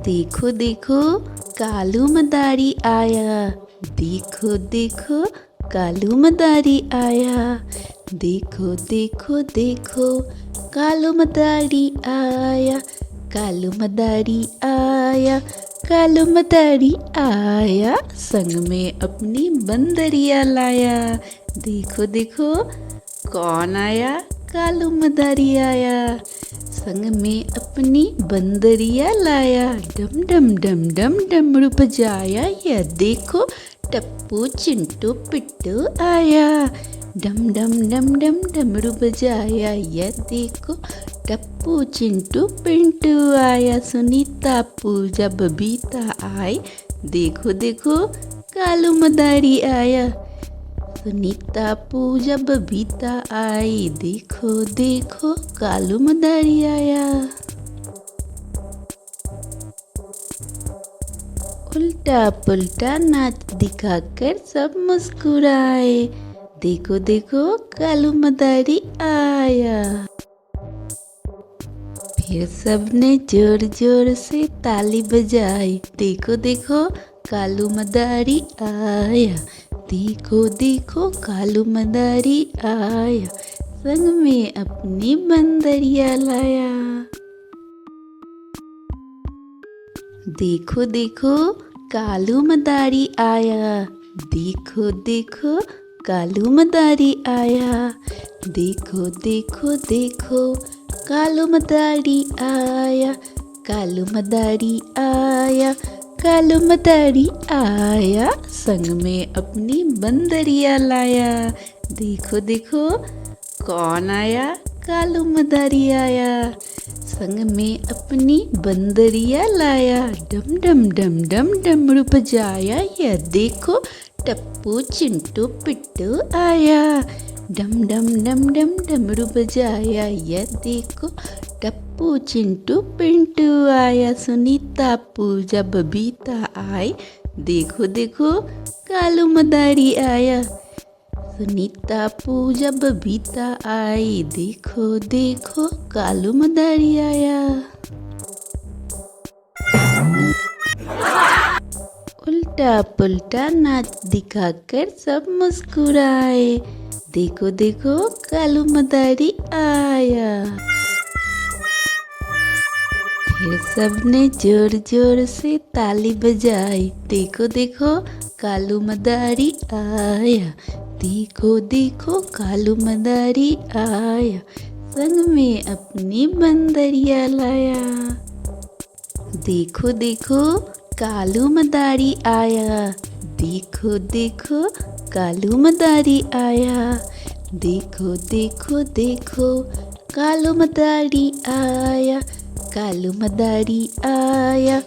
देखो देखो कालू मदारी आया। देखो देखो कालू मदारी आया। देखो देखो देखो कालू मदारी आया। कालू मदारी आया। कालू मदारी आया। संग में अपनी बंदरिया लाया। देखो देखो कौन आया? कालू मदारी आया। संग में अपनी बंदरिया लाया। डम डम डम डम डमरू बजाया। यह देखो टप्पू चिंटू पिट्टू आया। डम डम डम डम डमरू बजाया। यह देखो टप्पू चिंटू पिंटू आया। सुनीता पूजा बबीता आई। देखो देखो कालू मदारी आया। सुनीता पूजा बबीता आई। देखो देखो कालू मदारी आया। उल्टा पुल्टा नाच दिखाकर सब मुस्कुराए। देखो देखो कालू मदारी आया। फिर सबने जोर जोर से ताली बजाई। देखो देखो कालू मदारी आया। देखो देखो कालू मदारी आया। संग में अपनी बंदरिया लाया। देखो देखो कालू मदारी आया। देखो देखो कालू मदारी आया। देखो देखो देखो कालू मदारी आया। कालू मदारी आया। कालू मदारी आया। संग में अपनी बंदरिया लाया। देखो देखो कौन आया? कालू मदारी आया। संग में अपनी बंदरिया लाया। डम डम डम डम डमरू बजाया। यह देखो टप्पू चिंटू पिट्टू आया। डम डम डम डम डमरू बजाया। यह देखो टप्पू चिंटू पिंटू आया। सुनीता पूजा बबीता आई। देखो देखो कालू मदारी आया। सुनीता पूजा बबीता आई। देखो देखो कालू मदारी आया। उल्टा पुल्टा नाच दिखाकर सब मुस्कुराए। देखो देखो कालू मदारी आया। फिर सबने जोर जोर से ताली बजाई। देखो देखो कालू मदारी आया। देखो देखो कालू मदारी आया। संग में अपनी बंदरिया लाया। देखो देखो कालू मदारी आया। देखो देखो कालू मदारी आया। देखो देखो देखो कालू मदारी आया। कालू मदारी आया।